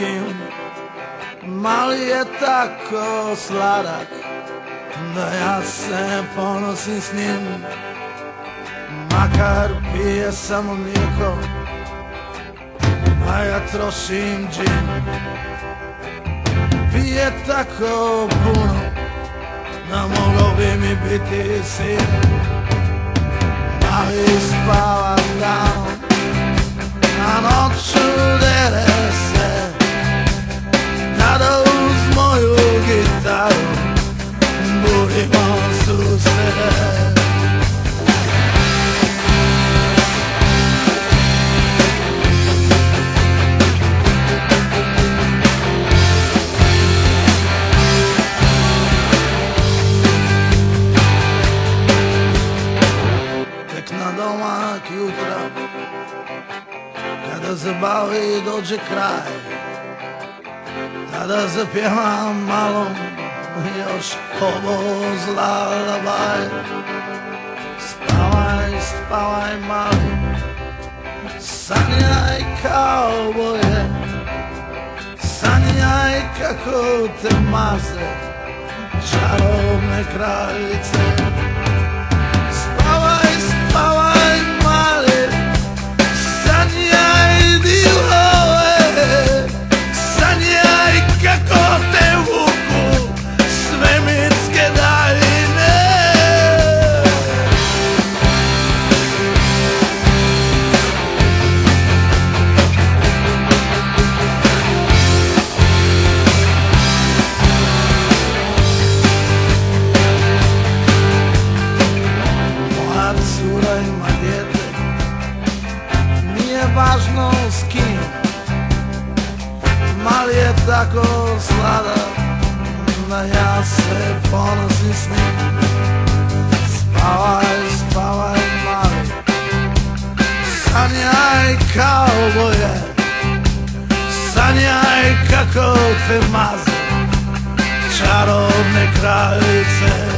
kim. Mali je tako sladak da ja se ponosim s njim. Makar pije samo mlijeko, a ja trošim džin. Pije tako puno da mogao bi mi biti sin. Mali spava danom, a noću dere se, kada uz moju gitaru budimo susret. Domak jutra, kada zabavi dođe kraj, tada zapjevam malo još ovoz lalabaj. Spavaj, spavaj mali, sanjaj kao boje, sanjaj kako te maze čarobne kraljice. Spavaj, spavaj mali, sanjaj dilove, sanjaj kako te vuku svemirske daljine. Cura ima dijete, nije važno s kim. Mali je tako sladak da ja se ponosim s njim. Spavaj, spavaj mali, sanjaj kao boje, sanjaj kako te maze čarobne kraljice.